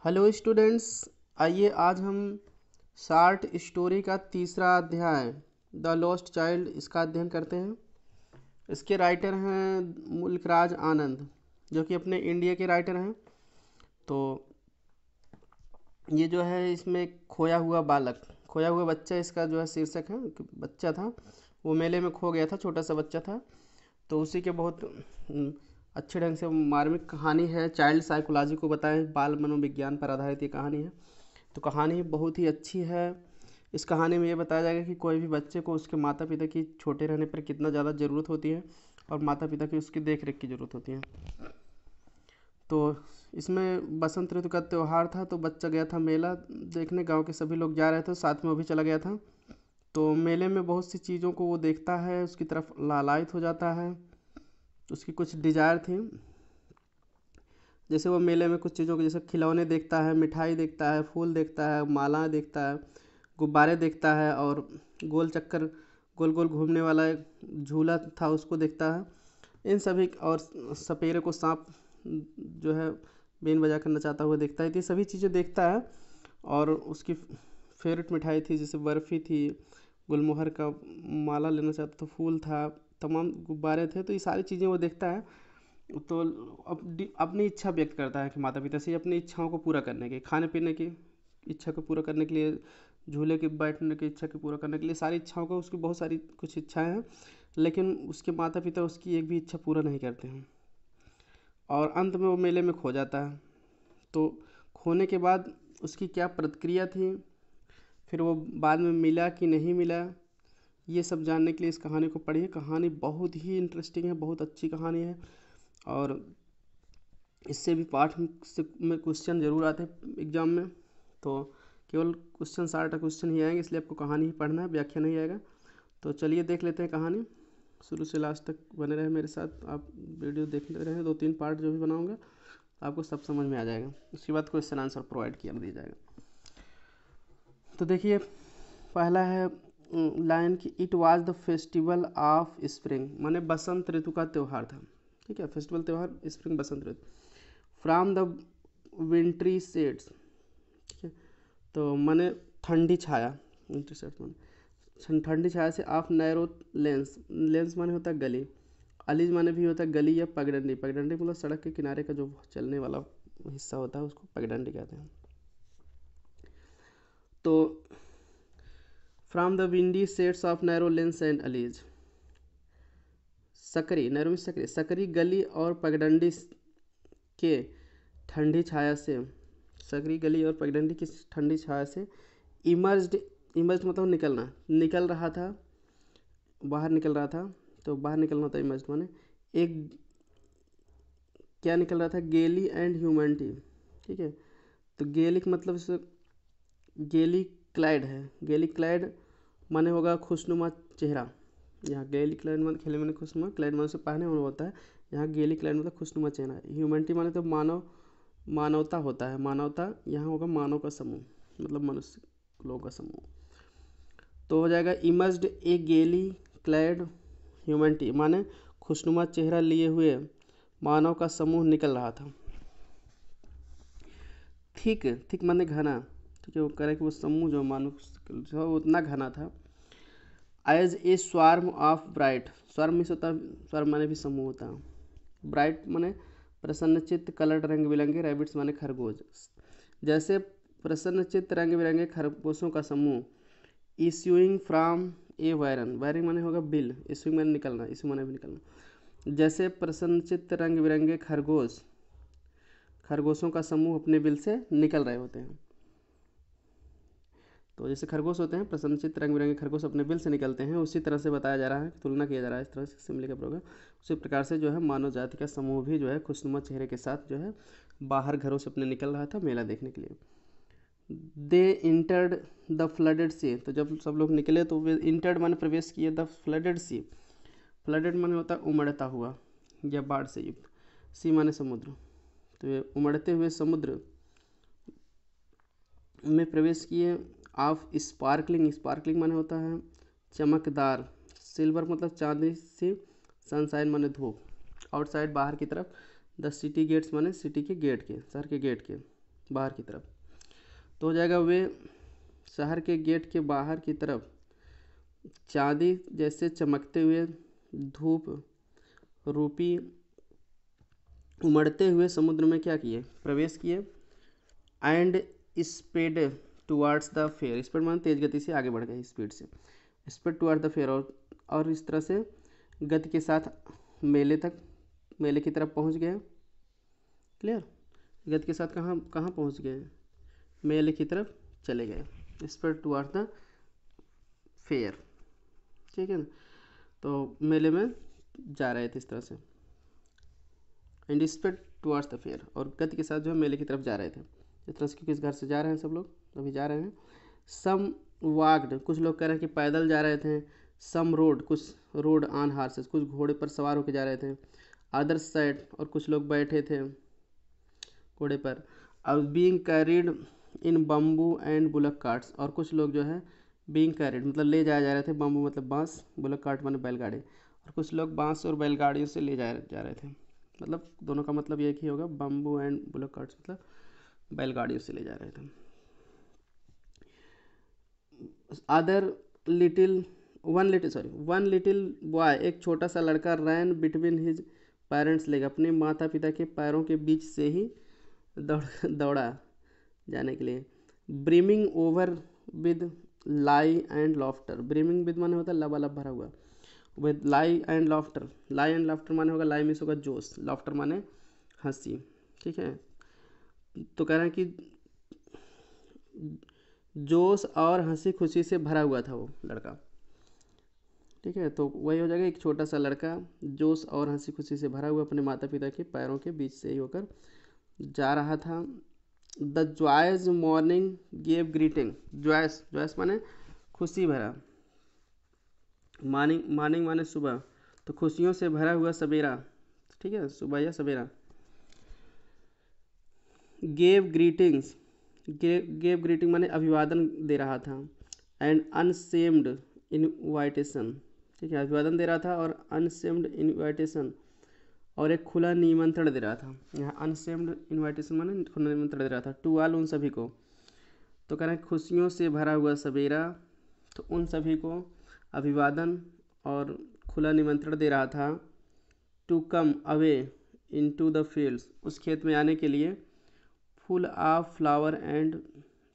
Hello students. आइए आज हम शार्ट स्टोरी का तीसरा अध्याय द लॉस्ट चाइल्ड इसका अध्ययन करते हैं। इसके राइटर हैं मुल्कराज आनंद, जो कि अपने इंडिया के राइटर हैं। तो ये जो है इसमें खोया हुआ बालक, खोया हुआ बच्चा इसका जो है शीर्षक है। कि बच्चा था, वो मेले में खो गया था, छोटा सा बच्चा था। तो उसी के बहुत अच्छे ढंग से मार्मिक कहानी है। चाइल्ड साइकोलॉजी को बताएं, बाल मनोविज्ञान पर आधारित ये कहानी है। तो कहानी बहुत ही अच्छी है। इस कहानी में ये बताया जाएगा कि कोई भी बच्चे को उसके माता पिता की छोटे रहने पर कितना ज़्यादा ज़रूरत होती है और माता पिता की उसकी देख रेख की ज़रूरत होती है। तो इसमें बसंत ऋतु का त्यौहार था, तो बच्चा गया था मेला देखने। गांव के सभी लोग जा रहे थे, साथ में वो भी चला गया था। तो मेले में बहुत सी चीज़ों को वो देखता है, उसकी तरफ लालायित हो जाता है। उसकी कुछ डिज़ायर थी, जैसे वो मेले में कुछ चीज़ों को, जैसे खिलौने देखता है, मिठाई देखता है, फूल देखता है, मालाएं देखता है, गुब्बारे देखता है, और गोल चक्कर गोल गोल घूमने वाला एक झूला था उसको देखता है। इन सभी, और सपेरे को सांप जो है बीन बजा कर नचाता हुआ देखता है। तो ये सभी चीज़ें देखता है। और उसकी फेवरेट मिठाई थी, जैसे बर्फ़ी थी, गुलमोहर का माला लेना चाहता था, फूल था, तमाम गुब्बारे थे। तो ये सारी चीज़ें वो देखता है। तो अपनी इच्छा व्यक्त करता है कि माता पिता से अपनी इच्छाओं को पूरा करने की, खाने पीने की इच्छा को पूरा करने के लिए, झूले के बैठने की इच्छा को पूरा करने के लिए, सारी इच्छाओं को, उसकी बहुत सारी कुछ इच्छाएं हैं। लेकिन उसके माता पिता उसकी एक भी इच्छा पूरा नहीं करते हैं। और अंत में वो मेले में खो जाता है। तो खोने के बाद उसकी क्या प्रतिक्रिया थी, फिर वो बाद में मिला कि नहीं मिला, ये सब जानने के लिए इस कहानी को पढ़िए। कहानी बहुत ही इंटरेस्टिंग है, बहुत अच्छी कहानी है। और इससे भी पाठ में क्वेश्चन ज़रूर आते हैं एग्ज़ाम में। तो केवल क्वेश्चन 60 क्वेश्चन ही आएंगे, इसलिए आपको कहानी ही पढ़ना है, व्याख्या नहीं आएगा। तो चलिए देख लेते हैं कहानी। शुरू से लास्ट तक बने रहे मेरे साथ, आप वीडियो देखते रहें। 2-3 पार्ट जो भी बनाऊंगा आपको सब समझ में आ जाएगा। उसके बाद क्वेश्चन आंसर प्रोवाइड किया दिया जाएगा। तो देखिए, पहला है लाइन कि it was the festival of spring, माने बसंत ऋतु का त्यौहार था। ठीक है, फेस्टिवल त्यौहार spring Basant Ritu. From the विंट्री shades, ठीक है, तो माने ठंडी छाया, विंट्री शेड्स माने ठंडी छाया से, ऑफ नैरो लेंस, लेंस माने होता है गली, अलीज माने भी होता है गली या पगडंडी। पगडंडी मतलब सड़क के किनारे का जो चलने वाला हिस्सा होता है उसको पगडंडी कहते हैं। तो from the windy shades of narrow lens and allies, Sakri, narrow में सकरी, सकरी गली और पगडंडी के ठंडी छाया से, सकरी गली और पगडंडी की ठंडी छाया से, इमर्ज्ड, इमर्ज्ड मतलब निकलना, निकल रहा था, बाहर निकल रहा था। तो बाहर निकलना होता है इमर्ज्ड माने, एक क्या निकल रहा था, गेली एंड ह्यूमैनिटी। ठीक है, तो गेलिक मतलब इसे गेली क्लाइड है। गेली क्लाइड माने होगा खुशनुमा चेहरा। यहाँ गेली क्लाइड माने खेले माने खुशनुमा, क्लाइड माने से पहने हुआ होता है। यहाँ गेली क्लाइड मतलब खुशनुमा चेहरा। ह्यूमैनिटी माने तो मानव, मानवता होता है, मानवता। यहाँ होगा मानव का समूह, मतलब मनुष्य लोगों का समूह। तो हो जाएगा इमर्ज्ड ए गेली क्लैड ह्यूमैनिटी, माने खुशनुमा चेहरा लिए हुए मानव का समूह निकल रहा था। थिक, थिक माने घना। ठीक है, वो कह रहा है कि वो समूह जो मानव जो उतना घना था। As a swarm of bright, swarm में होता है, स्वार्म माने भी समूह होता है। ब्राइट माने प्रसन्नचित्त, कलर्ड रंग बिरंगे, रैबिट्स माने खरगोश। जैसे प्रसन्नचित्त रंग बिरंगे खरगोशों का समूह, issuing from A Byron, wiring माने होगा बिल, इश्यूइंग माने निकलना, इशू माने भी निकलना। जैसे प्रसन्नचित्त रंग बिरंगे खरगोश, खरगोशों का समूह अपने बिल से निकल रहे होते हैं। तो जैसे खरगोश होते हैं, प्रसन्नचित्त रंग बिरंगे खरगोश अपने बिल से निकलते हैं, उसी तरह से बताया जा रहा है, तुलना किया जा रहा है इस तरह से सिमली का प्रोग्राम। उसी प्रकार से जो है मानव जाति का समूह भी जो है खुशनुमा चेहरे के साथ जो है बाहर घरों से अपने निकल रहा था मेला देखने के लिए। दे इंटर्ड द फ्लडेड सी, तो जब सब लोग निकले तो वे इंटर्ड माने प्रवेश किए द फ्लडेड सी। फ्लडेड माने होता है उमड़ता हुआ या बाढ़ से युक्त, सी माने समुद्र। तो ये उमड़ते हुए समुद्र में प्रवेश किए। ऑफ स्पार्कलिंग, स्पार्कलिंग माने होता है चमकदार, सिल्वर मतलब चांदी से, सनसाइन माने धूप। आउटसाइड बाहर की तरफ, द सिटी गेट्स माने सिटी के गेट के, शहर के गेट के। बाहर की तरफ। तो हो जाएगा वे शहर के गेट के बाहर की तरफ चांदी जैसे चमकते हुए धूप रूपी उमड़ते हुए समुद्र में क्या किए, प्रवेश किए। And speed towards the fair, speed माने तेज गति से आगे बढ़ गए, स्पीड से, स्पीड टुवार्ड द फेयर, और इस तरह से गति के साथ मेले की तरफ पहुंच गए। क्लियर, गति के साथ कहाँ कहाँ पहुंच गए, मेले की तरफ चले गए, स्पीड टुवार्ड द फेयर, ठीक है ना। तो मेले में जा रहे थे इस तरह से, and speed towards the fair, और गति के साथ जो है मेले की तरफ जा रहे थे इस तरह से, क्योंकि इस घर से जा रहे हैं सब लोग, अभी जा रहे हैं। सम वाक्ड, कुछ लोग कह रहे हैं कि पैदल जा रहे थे। सम रोड, कुछ रोड ऑन हार्सेस, कुछ घोड़े पर सवार होकर जा रहे थे। अदर साइड, और कुछ लोग बैठे थे घोड़े पर। अब being carried in bamboo and bullock carts, और कुछ लोग जो है बीइंग कैरिड मतलब ले जाए जा रहे थे, बम्बू मतलब बांस, बुलक कार्ट माने बैलगाड़ी, और कुछ लोग बांस और बैलगाड़ियों से ले जा रहे थे। मतलब दोनों का मतलब एक ही होगा, बम्बू एंड बुलक कार्ट्स मतलब बैलगाड़ियों से ले जा रहे थे। अदर वन लिटिल बॉय, एक छोटा सा लड़का, रैन बिटवीन हिज पेरेंट्स लेग, अपने माता पिता के पैरों के बीच से ही दौड़ा जाने के लिए। Brimming over with lie and laughter, brimming with माने होता है लबालब भरा हुआ, विद लाई एंड लाफ्टर माने होगा, लाई मीन्स होगा जोश, लॉफ्टर माने हंसी, ठीक है। तो कह रहे हैं कि जोश और हंसी खुशी से भरा हुआ था वो लड़का, ठीक है। तो वही हो जाएगा, एक छोटा सा लड़का जोश और हंसी खुशी से भरा हुआ अपने माता पिता के पैरों के बीच से ही होकर जा रहा था। The joyous morning gave greeting, joyous माने खुशी भरा, मॉर्निंग माने सुबह, तो खुशियों से भरा हुआ सवेरा, ठीक है, सुबह या सवेरा। गेव ग्रीटिंग माने अभिवादन दे रहा था। एंड अनसेम्ड इनवाइटेशन, ठीक है, अभिवादन दे रहा था, और अनसेम्ड इनवाइटेशन, और एक खुला निमंत्रण दे रहा था। यहाँ अनसेम्ड इनवाइटेशन माने खुला निमंत्रण दे रहा था, टू ऑल, उन सभी को। तो कह रहे हैं खुशियों से भरा हुआ सवेरा, तो उन सभी को अभिवादन और खुला निमंत्रण दे रहा था। To come away into the fields, उस खेत में आने के लिए। Full of flower and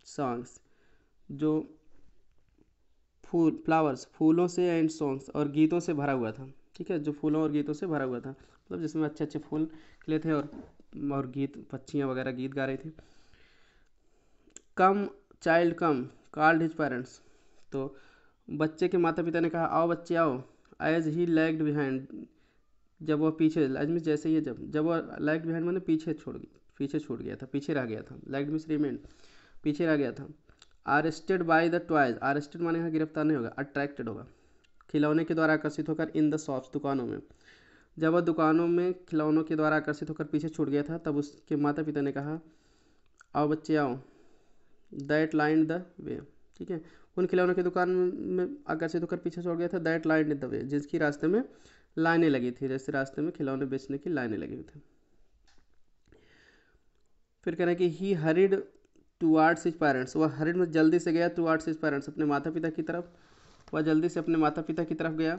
songs, जो फ्लावर्स फूलों से, एंड सॉन्ग्स और गीतों से भरा हुआ था, ठीक है, जो फूलों और गीतों से भरा हुआ था, मतलब जिसमें अच्छे अच्छे फूल खिले थे, और गीत, पक्षियाँ वगैरह गीत गा रही थी। कम चाइल्ड कम कॉल्ड हिज पेरेंट्स, तो बच्चे के माता पिता ने कहा आओ बच्चे आओ। एज ही लैग्ड बिहाइंड, जब वह पीछे, एज मीन जैसे ही, जब वह लैग्ड बिहाइंड मैंने पीछे छूट गया था, पीछे रह गया था, लैग्ड मीन्स रिमेंड, पीछे रह गया था। Arrested by the toys, arrested माने यहाँ गिरफ्तार नहीं होगा, अट्रैक्टेड होगा, खिलौने के द्वारा आकर्षित होकर। इन द शॉप्स, दुकानों में, जब वह दुकानों में खिलौनों के द्वारा आकर्षित होकर पीछे छूट गया था, तब उसके माता पिता ने कहा आओ बच्चे आओ। दैट लाइन द वे, ठीक है, उन खिलौनों की दुकान में आकर्षित होकर पीछे छोड़ गया था। दैट लाइन द वे, जिसकी रास्ते में लाइनें लगी थी, जैसे रास्ते में खिलौने बेचने की लाइनें लगी हुई थी। फिर कह रहे हैं कि ही हरिड टुवार्ड्स हिज पेरेंट्स, वह हरिड में जल्दी से गया, टुवार्ड्स हिज पेरेंट्स, अपने माता पिता की तरफ, वह जल्दी से अपने माता पिता की तरफ गया।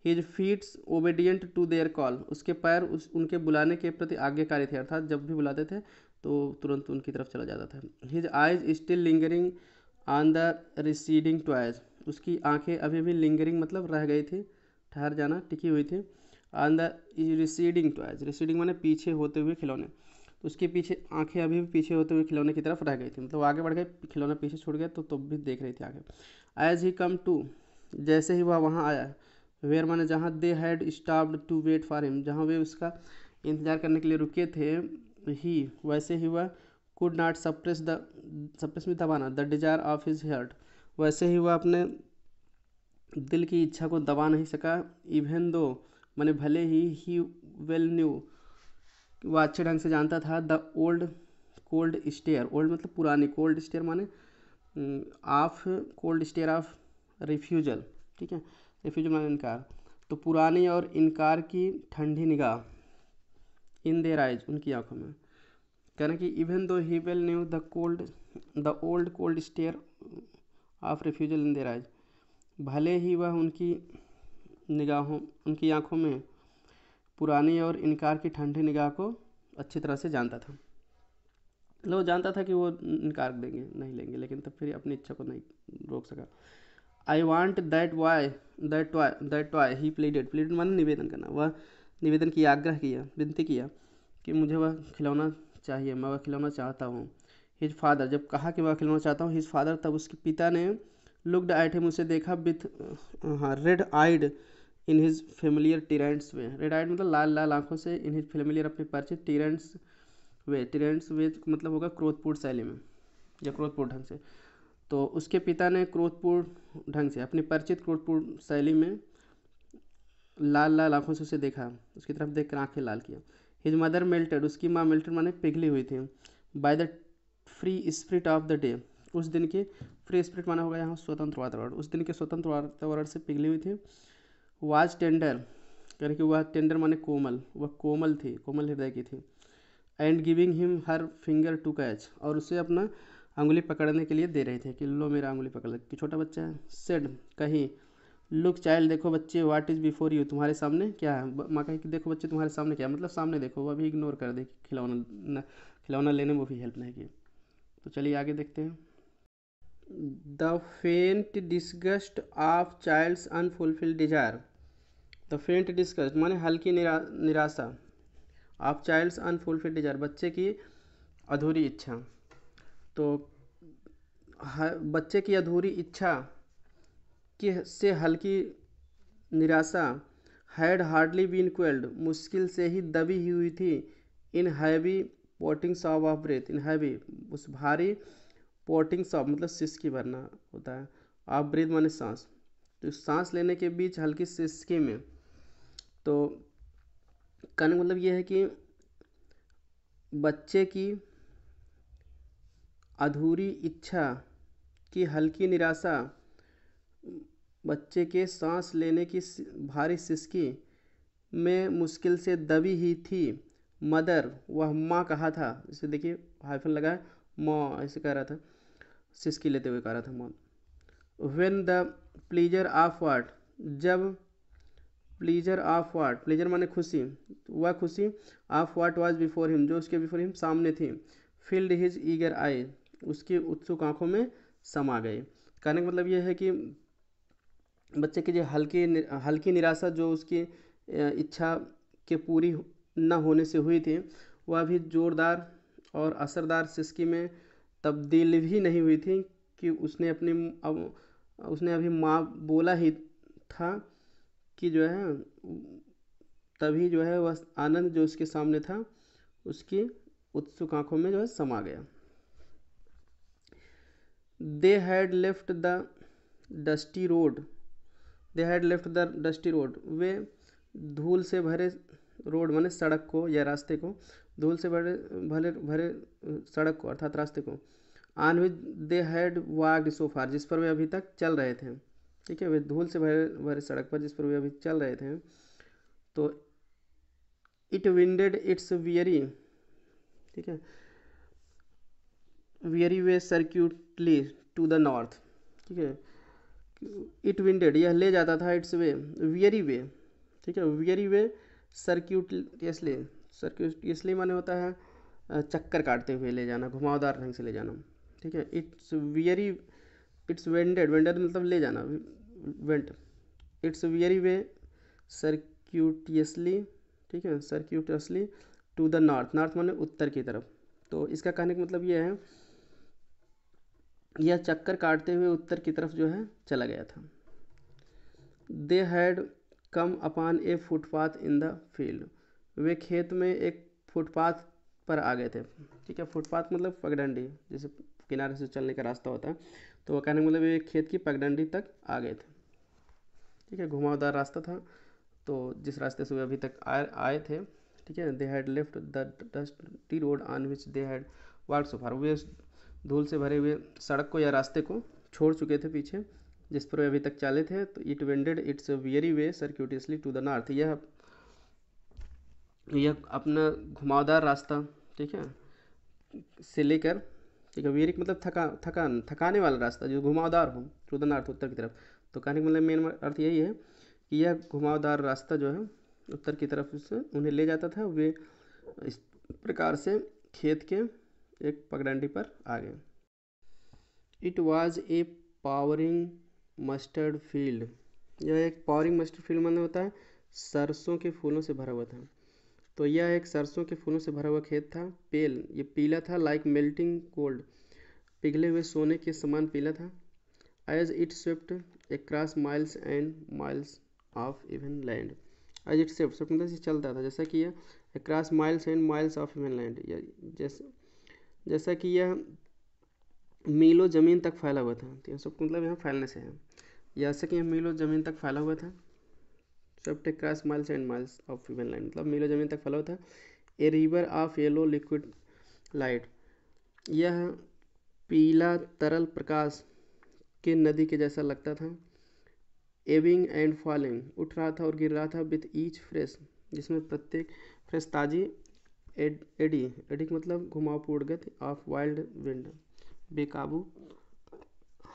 His feets obedient to their call, उसके पैर उनके बुलाने के प्रति आज्ञाकारी थे, अर्थात जब भी बुलाते थे तो तुरंत उनकी तरफ चला जाता था। His eyes still lingering on the receding toys, उसकी आंखें अभी भी लिंगरिंग मतलब रह गई थी, ठहर जाना, टिकी हुई थी। On the receding toys, receding माने पीछे होते हुए खिलौने, तो उसके पीछे आंखें अभी भी पीछे होते हुए खिलौने की तरफ रह गई थी, मतलब आगे बढ़ गए, खिलौना पीछे छूट गया तो भी देख रही थी आगे। एज ही कम टू, जैसे ही वह वहाँ आया। वेयर माने जहाँ, they had stopped to wait for him, जहाँ वे उसका इंतजार करने के लिए रुके थे। ही, वैसे ही वह कुड नॉट सप्रेस में दबाना, the desire of his heart, वैसे ही वह अपने दिल की इच्छा को दबा नहीं सका। इवन दो माने भले ही वेल न्यू, वह अच्छे ढंग से जानता था। The old cold stare, old मतलब पुरानी, कोल्ड स्टेयर माने of, cold stare of refusal, ठीक है, रिफ्यूजल माने इनकार, तो पुरानी और इनकार की ठंडी निगाह। इन देयर आइज, उनकी आंखों में, कहना कि even though he well knew the old cold stare of refusal in their eyes, भले ही वह उनकी आंखों में पुरानी और इनकार की ठंडी निगाह को अच्छी तरह से जानता था। वो जानता था कि वो इनकार देंगे, नहीं लेंगे, लेकिन तब फिर अपनी इच्छा को नहीं रोक सका। I want that toy he pleaded माने निवेदन करना, वह निवेदन किया, आग्रह किया, विनती किया कि मुझे वह खिलौना चाहिए, मैं वह खिलौना चाहता हूँ। हिज फादर, जब कहा कि वह खिलौना चाहता हूँ, हिज फादर, तब उसके पिता ने लुक्ड एट हिम, उसे देखा, with red eyed in his familiar tyrant's way, red eyed मतलब लाल लाल आंखों से, इन हिज फेमिलियर अपने परिचित, टिरेंट्स वे मतलब होगा क्रोधपूर्ण शैली में या क्रोधपूर्ण ढंग से। तो उसके पिता ने क्रोधपूर्ण ढंग से, अपनी परिचित क्रोधपूर्ण शैली में लाल लाल आंखों से उसे देखा, उसकी तरफ देख कर आंखें लाल किया। हिज मदर मेल्टेड, उसकी माँ मेल्टेड माने पिघली हुई थी, by the free spirit of the day, उस दिन के, फ्री स्पिरिट माना होगा यहाँ स्वतंत्र वातावरण, उस दिन के स्वतंत्र वातावरण से पिघली हुई थी। वाज टेंडर, यानी कि वह टेंडर माने कोमल, वह कोमल थी, कोमल हृदय की थी। And giving him her finger to catch, और उसे अपना अंगुली पकड़ने के लिए दे रहे थे कि लो मेरा अंगुली पकड़, कि छोटा बच्चा है। सेड, कहीं, लुक चाइल्ड, देखो बच्चे, व्हाट इज़ बिफोर यू, तुम्हारे सामने क्या है। माँ कही कि देखो बच्चे तुम्हारे सामने क्या है, मतलब सामने देखो, वह भी इग्नोर कर दे, खिलौना लेने में वो भी हेल्प नहीं की। तो चलिए आगे देखते हैं। The faint disgust of child's unfulfilled desire, the faint disgust माने हल्की निराशा, ऑफ चाइल्ड्स अनफुलफिल्ड डिजायर, बच्चे की अधूरी इच्छा। तो बच्चे की अधूरी इच्छा की से हल्की निराशा, हैड हार्डली बीन क्वेल्ड, मुश्किल से ही दबी हुई थी, in heavy potting sob of breath, in heavy, उस भारी, पोटिंग सॉब मतलब सिसकी भरना होता है, ऑफ ब्रेथ माने सांस, तो सांस लेने के बीच हल्की सिसकी में। तो कहने का मतलब ये है कि बच्चे की अधूरी इच्छा की हल्की निराशा, बच्चे के सांस लेने की भारी सिसकी में मुश्किल से दबी ही थी। मदर, वह माँ कहा था, इसे देखिए हाइफन लगा है, माँ ऐसे कह रहा था, सिसकी लेते हुए कह रहा था माँ। When the pleaser of what, जब प्लीजर ऑफ वाट, प्लीजर माने खुशी, वह खुशी, of what was before him, जो उसके बिफोर हिम सामने थी, फील्ड हिज ईगर आई, उसकी उत्सुक आंखों में समा गए। कहने का मतलब यह है कि बच्चे की जो हल्की निराशा जो उसकी इच्छा के पूरी न होने से हुई थी, वह भी जोरदार और असरदार सिसकी में तब्दील भी नहीं हुई थी कि उसने अभी माँ बोला ही था कि जो है तभी जो है वह आनंद जो उसके सामने था उसकी उत्सुक आंखों में जो है समा गया। They had left the dusty road, they had left the dusty road, वे धूल से भरे रोड माने सड़क को या रास्ते को, धूल से भरे भरे भरे सड़क को अर्थात रास्ते को, on which they had walked so far, जिस पर वे अभी तक चल रहे थे। ठीक है, वे धूल से भरे भरे सड़क पर जिस पर वे अभी चल रहे थे। तो इट विंडेड इट्स वियरी, ठीक है, weary way circuitously to the north, ठीक है, इट विंडेड यह ले जाता था, इट्स वे वियरी वे, ठीक है, वियरी वे सर्क्यूटली माने होता है चक्कर काटते हुए ले जाना, घुमावदार ढंग से ले जाना। ठीक है, इट्स वेंडेड मतलब ले जाना, वेंट, इट्स वियरी वे सर्क्यूटियसली, ठीक है, सर्क्यूटसली टू द नॉर्थ, नॉर्थ माने उत्तर की तरफ। तो इसका कहने का मतलब यह है यह चक्कर काटते हुए उत्तर की तरफ जो है चला गया था। They had come upon a footpath in the field, वे खेत में एक फुटपाथ पर आ गए थे। ठीक है, फुटपाथ मतलब पगडंडी, जैसे किनारे से चलने का रास्ता होता है, तो वह कहने का मतलब एक खेत की पगडंडी तक आ गए थे। ठीक है, घुमावदार रास्ता था, तो जिस रास्ते से वे अभी तक आए थे। ठीक है, they had left the dusty road on which they had walked so far, वे धूल से भरे हुए सड़क को या रास्ते को छोड़ चुके थे पीछे, जिस पर वे अभी तक चले थे। तो it wended its weary way circuitously to the north, यह अपना घुमावदार रास्ता, ठीक है, से लेकर, ठीक है, वीरिक मतलब थकाने वाला रास्ता जो घुमावदार हो, टू द नॉर्थ उत्तर की तरफ। तो कहने का मतलब मेन अर्थ यही है कि यह घुमावदार रास्ता जो है उत्तर की तरफ से उन्हें ले जाता था। वे इस प्रकार से खेत के एक पगडंडी पर आ गए। It was a powering mustard field. यह एक पावरिंग मस्टर्ड फील्ड माने होता है सरसों के फूलों से भरा हुआ था। तो यह एक सरसों के फूलों से भरा हुआ खेत था। पेल, ये पीला था, लाइक मेल्टिंग गोल्ड, पिघले हुए सोने के समान पीला था। As it swept across miles and miles of even land. As it swept मतलब चलता था, जैसा कि यह across miles and miles of even land, जैसा कि यह मीलों ज़मीन तक फैला हुआ था। तो सब मतलब यहाँ फैलने से है, जैसा कि यह मीलों ज़मीन तक फैला हुआ था। Swept across miles and miles of even land मतलब मीलों ज़मीन तक फैला हुआ था। A river of yellow liquid light, यह पीला तरल प्रकाश के नदी के जैसा लगता था। एबिंग एंड फॉलिंग, उठ रहा था और गिर रहा था। विथ ईच फ्रेश, जिसमें प्रत्येक फ्रेश ताजी एडी, एडी मतलब घुमावपूर्ण गति, ऑफ वाइल्ड विंड, बेकाबू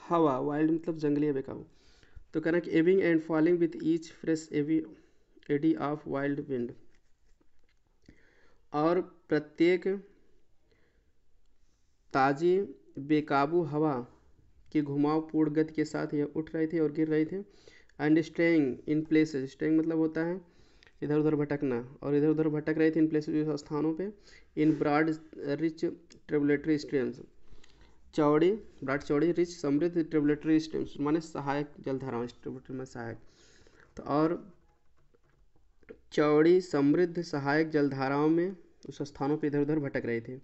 हवा, वाइल्ड मतलब जंगली, बेकाबू। तो कहना कि ebbing and falling with each fresh eddy of wild wind, और प्रत्येक ताजी बेकाबू हवा की घुमावपूर्ण गति के साथ यह उठ रहे थे और गिर रहे थे। And staying in places, staying मतलब होता है इधर उधर भटकना, और इधर उधर भटक रहे थे इन प्लेसेस स्थानों पे। In broad rich tributary streams, चौड़ी ब्रॉड चौड़ी रिच समृद्ध ट्रिब्यूटरी स्ट्रीम्स माने सहायक जलधाराओं, ट्रिब्यूटरी में सहायक। तो और चौड़ी समृद्ध सहायक जलधाराओं में उस स्थानों पे इधर उधर भटक रहे थे।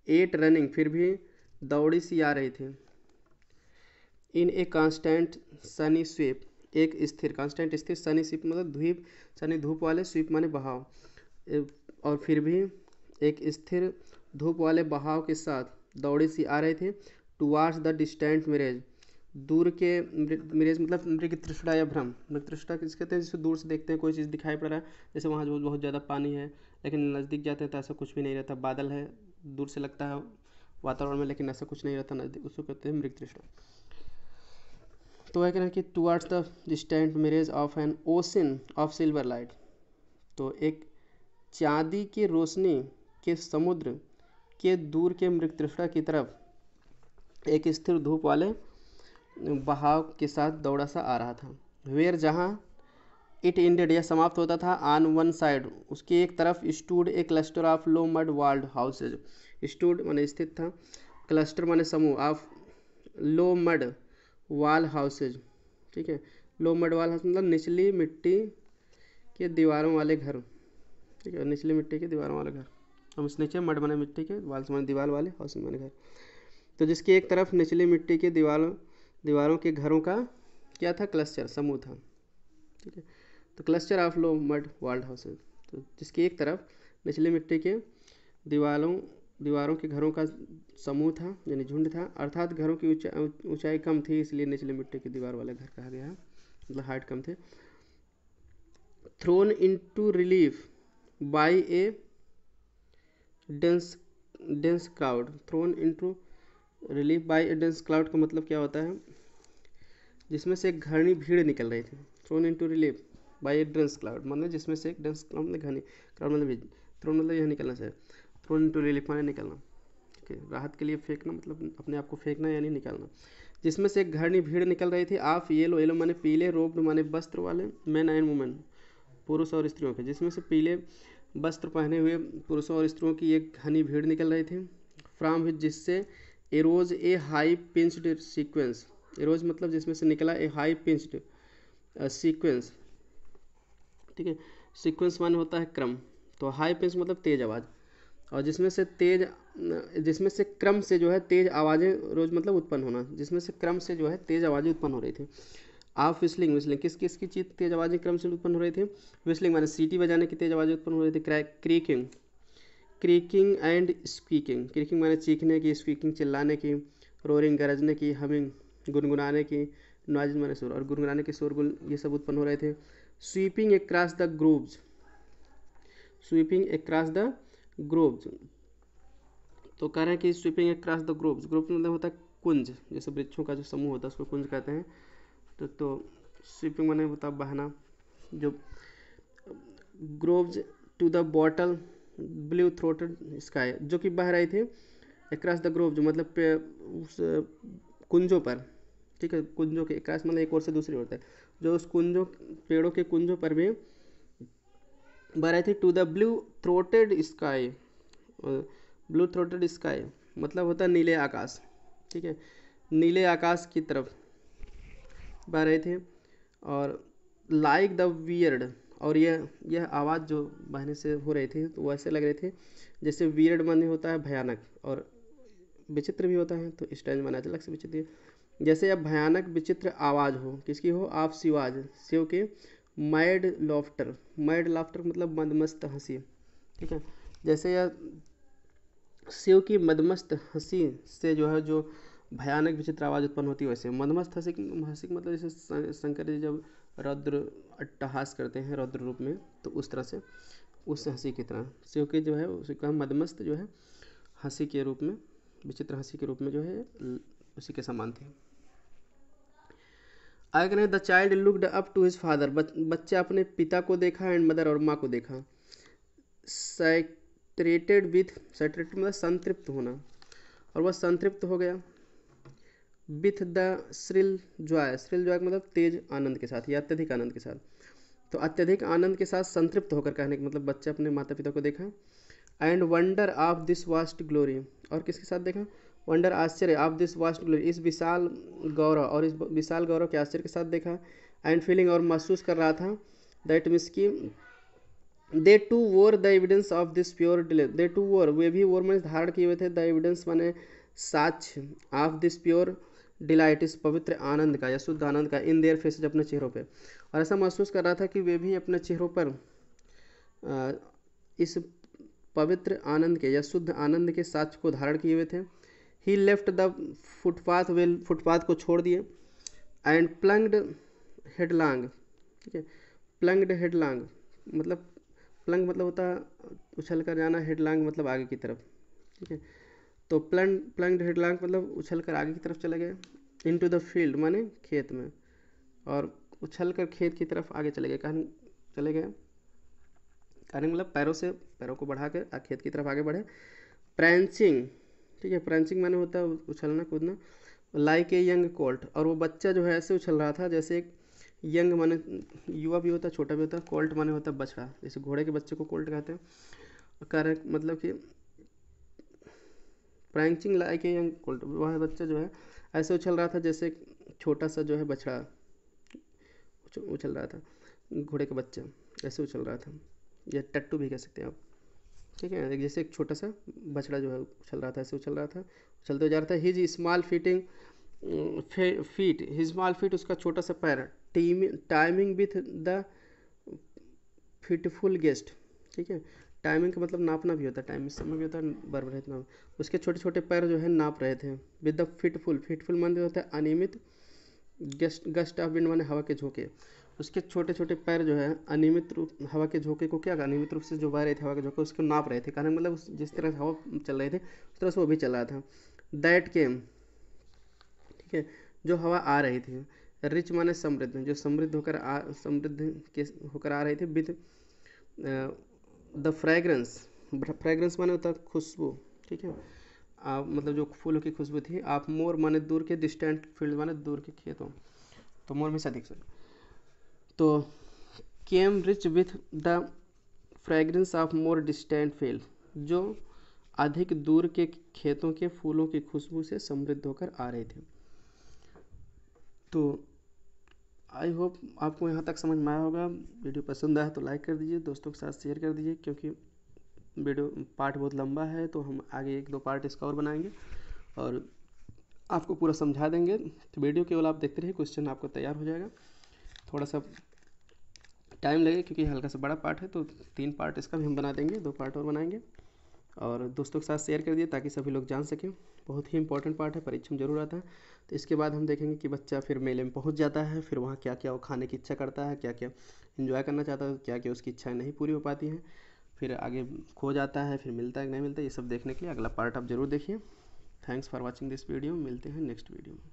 8 रनिंग, फिर भी दौड़ी सी आ रही थी। इन ए कांस्टेंट सनी स्वीप, एक स्थिर, कांस्टेंट स्थिर, सनी स्वीप मतलब धूप, सनी धूप वाले, स्वीप माने बहाव, और फिर भी एक स्थिर धूप वाले बहाव के साथ दौड़ी सी आ रहे थे। टुवार्ड्स द डिस्टेंट मिरेज, दूर के मिरेज मतलब मृग तृष्णा या भ्रम, मृग तृष्णा किस कहते हैं, जिससे दूर से देखते हैं कोई चीज़ दिखाई पड़ रहा है, जैसे वहाँ जो बहुत ज़्यादा पानी है लेकिन नज़दीक जाते हैं तो ऐसा कुछ भी नहीं रहता, बादल है दूर से लगता है वातावरण में लेकिन ऐसा कुछ नहीं रहता नज़दीक, उसको कहते हैं मृग तृष्णा। तो वह कह रहे हैं कि towards the distant mirage of N ocean of silver light, तो एक चांदी की रोशनी के समुद्र के दूर के मृग तृष्णा की तरफ एक स्थिर धूप वाले बहाव के साथ दौड़ा सा आ रहा था। वेयर, जहाँ इट इंडेड यह समाप्त होता था, ऑन वन साइड उसकी एक तरफ, stood A cluster of low mud walled houses, stood माने स्थित था, क्लस्टर माने समूह, ऑफ लो मड वाल हाउसेज, ठीक है, लो मड वाल हाउस मतलब निचली मिट्टी के दीवारों वाले घर, ठीक है, निचली मिट्टी के दीवारों वाले घर। हम इस नीचे मड माने मिट्टी के, वाल माने दीवार वाले, हाउस माने घर। तो जिसकी एक तरफ निचली मिट्टी के दीवारों के घरों का क्या था, क्लस्टर, समूह था, ठीक है। तो cluster of low mud walled houses, तो जिसकी एक तरफ निचली मिट्टी के दीवारों के घरों का समूह था यानी झुंड था, अर्थात घरों की ऊंचाई कम थी इसलिए निचली मिट्टी की दीवार वाले घर कहा गया, मतलब हाइट कम थे। Throne into relief by A dense cloud, throne into relief by A dense cloud का मतलब क्या होता है, जिसमें से एक घनी भीड़ निकल रही थी। Throne into relief by A dense cloud मतलब जिसमें से एक डेंस क्लाउड मतलब घनी, क्लाउड मतलब भीड़, थ्रोन मतलब यह निकलना चाहिए, थ्रोन इनटू रिलीफ माने निकलना, ठीक है, राहत के लिए फेंकना मतलब अपने आप को फेंकना यानी निकालना। जिसमें से एक घनी भीड़ निकल रही थी, ऑफ येलो, येलो माने पीले, रोब्ड माने वस्त्र वाले, मैन एंड वुमेन पुरुष और स्त्रियों के, जिसमें से पीले वस्त्र पहने हुए पुरुषों और स्त्रियों की एक घनी भीड़ निकल रही थी। फ्रॉम विच, जिससे एरोज ए हाई पिंच्ड सीक्वेंस, एरोज मतलब जिसमें से निकला ए हाई पिंच्ड सीक्वेंस, ठीक है, सीक्वेंस माने होता है क्रम, तो हाई पिंच मतलब तेज आवाज़, और जिसमें से क्रम से जो है तेज आवाज़ें रोज मतलब उत्पन्न होना, जिसमें से क्रम से जो है तेज आवाज़ें उत्पन्न हो रही थी। आप विस्लिंग, विस्लिंग किस किस की चीज तेज आवाज़ें क्रम से उत्पन्न हो रही थी, विस्लिंग माने सीटी बजाने की तेज आवाज़ें उत्पन्न हो रही थी। Creaking, creaking and squeaking, creaking माने चीखने की, स्क्वीकिंग चिल्लाने की, रोरिंग गरजने की, हमिंग गुनगुनाने की, नॉइज माने शोर और गुनगुनाने के शोरगुल, ये सब उत्पन्न हो रहे थे। Sweeping across the groves, sweeping across the groves, तो कह रहे हैं कि sweeping across the groups, group मतलब होता है कुंज, जैसे वृक्षों का जो समूह होता है उसको कुंज कहते हैं। तो स्वीपिंग माने होता है बहना, जो groves to the bottle blue throated sky, जो कि बह रहे थे अक्रॉस द ग्रोव, जो मतलब उस कुंजों पर, ठीक है, कुंजों के अक्रॉस मतलब एक ओर से दूसरी ओर तक, जो उस कुंजों पेड़ों के कुंजों पर भी बह रहे थे। To the blue throated sky, blue throated sky मतलब होता है नीले आकाश, ठीक है, नीले आकाश की तरफ बह रहे थे। और लाइक द वियर्ड, और यह आवाज़ जो बहने से हो रहे थे तो वैसे लग रहे थे जैसे वियर्ड माने होता है भयानक, और विचित्र भी होता है, तो स्ट्रेंज माना अलग से विचित्र, जैसे अब भयानक विचित्र आवाज़ हो, किसकी हो, आप शिवाज शिव के मैड लॉफ्टर, मैड लाफ्टर मतलब मदमस्त हंसी, ठीक है, जैसे यह शिव की मदमस्त हंसी से जो है जो भयानक विचित्र आवाज़ उत्पन्न होती है, वैसे मदमस्त हंसी हंसी मतलब जैसे शंकर जी जब रौद्र अट्टहास करते हैं रौद्र रूप में, तो उस तरह से उस हंसी की तरह शिव के जो है उसी का मदमस्त जो है हंसी के रूप में, विचित्र हंसी के रूप में जो है उसी के समान थे। आगे कहते हैं the child looked up to his father, बच्चा अपने पिता को देखा एंड मदर और माँ को देखा। सैचुरेटेड विथ, सैचुरेटेड मतलब संतृप्त होना, और वह संतृप्त हो गया with the shrill Joy, shrill Joy मतलब तेज आनंद के साथ या अत्यधिक आनंद के साथ, तो अत्यधिक आनंद के साथ संतृप्त होकर कहने का मतलब बच्चा अपने माता पिता को देखा। And wonder of this vast glory, और किसके साथ देखा, वंडर आश्चर्य ऑफ दिस वास्ट ग्लोरी, इस विशाल गौरव, और इस विशाल गौरव के आश्चर्य के साथ देखा। एंड फीलिंग, और महसूस कर रहा था दैट मीन्स की they too wore the evidence of this pure delay, they too wore वे भी वोर में धारण किए हुए थे, द एविडेंस माने साक्ष्य, ऑफ दिस प्योर डिलाइट इस पवित्र आनंद का या शुद्ध आनंद का, इन देयर फेसेज अपने चेहरों पे, और ऐसा महसूस कर रहा था कि वे भी अपने चेहरों पर इस पवित्र आनंद के या शुद्ध आनंद के साक्ष्य को धारण किए हुए थे। ही लेफ्ट द फुटपाथ, वेल फुटपाथ को छोड़ दिए। एंड प्लंग्ड हेडलांग, ठीक है, प्लंग्ड हेडलांग मतलब प्लंग मतलब होता है उछल कर जाना, हेडलांग मतलब आगे की तरफ, ठीक है, तो प्लंग्ड हेडलांग मतलब उछल कर आगे की तरफ चले गए। इनटू द फील्ड माने खेत में, और उछल कर खेत की तरफ आगे चले गए, कहानी चले गए, कहानी मतलब पैरों को बढ़ा कर खेत की तरफ आगे बढ़े। प्रैंचिंग, ठीक है, प्रैंचिंग माने होता है उछलना कूदना, लाइक ए यंग कोल्ट, और वो बच्चा जो है ऐसे उछल रहा था जैसे एक यंग माने युवा भी होता है छोटा भी होता है, कोल्ट माने होता है बछड़ा, जैसे घोड़े के बच्चे को कोल्ट कहते हैं। कर मतलब कि प्रैंचिंग लाइक ए यंग कोल्ट, वह बच्चा जो है ऐसे उछल रहा था जैसे छोटा सा जो है बछड़ा उछल रहा था, घोड़े का बच्चा ऐसे उछल रहा था, या टट्टू भी कह सकते हैं आप, ठीक है, जैसे एक छोटा सा बछड़ा जो है उछल रहा था, ऐसे उछल रहा था, उछलते जा रहा था। His small fitting feet, his small feet उसका छोटा सा पैर, timing with the fitful guest, ठीक है, टाइमिंग का मतलब नापना भी होता है, टाइम समय भी होता है, बर्ब रहित नाम, उसके छोटे छोटे पैर जो है नाप रहे थे। विद द फिटफुल, फिटफुल माने होता है अनियमित, गस्ट ऑफ विंड माने हवा के झोंके, उसके छोटे छोटे पैर जो है अनियमित रूप हवा के झोंके को क्या अनियमित रूप से जो बह रहे थे हवा के झोंके उसको नाप रहे थे, कहने मतलब जिस तरह से हवा चल रहे थे उस तरह से वो भी चल रहा था। दैट केम, ठीक है, जो हवा आ रही थी। रिच माने समृद्ध, जो समृद्ध होकर आ रही थी। विद द फ्रेग्रेंस, फ्रेग्रेंस माने होता है खुशबू, ठीक है, मतलब जो फूलों की खुशबू थी। आप मोर माने दूर के, डिस्टेंट फील्ड माने दूर के खेतों, तो मोर में से अधिक से, तो came rich with the fragrance of more distant field, जो अधिक दूर के खेतों के फूलों की खुशबू से समृद्ध होकर आ रहे थे। तो आई होप आपको यहाँ तक समझ में आया होगा। वीडियो पसंद आया तो लाइक कर दीजिए, दोस्तों के साथ शेयर कर दीजिए, क्योंकि वीडियो पार्ट बहुत लंबा है तो हम आगे 1-2 पार्ट इसका और बनाएंगे और आपको पूरा समझा देंगे। तो वीडियो केवल आप देखते रहिए, क्वेश्चन आपको तैयार हो जाएगा। थोड़ा सा टाइम लगे क्योंकि हल्का सा बड़ा पार्ट है, तो 3 पार्ट इसका भी हम बना देंगे, 2 पार्ट और बनाएंगे, और दोस्तों के साथ शेयर कर दिए ताकि सभी लोग जान सकें। बहुत ही इंपॉर्टेंट पार्ट है, परीक्षा में जरूर आता है। तो इसके बाद हम देखेंगे कि बच्चा फिर मेले में पहुंच जाता है, फिर वहाँ क्या क्या वो खाने की इच्छा करता है, क्या क्या एंजॉय करना चाहता है, क्या क्या उसकी इच्छाएं नहीं पूरी हो पाती हैं। फिर आगे खो जाता है, फिर मिलता है कि नहीं मिलता, ये सब देखने के लिए अगला पार्ट आप ज़रूर देखिए। Thanks for watching this video. मिलते हैं नेक्स्ट वीडियो में।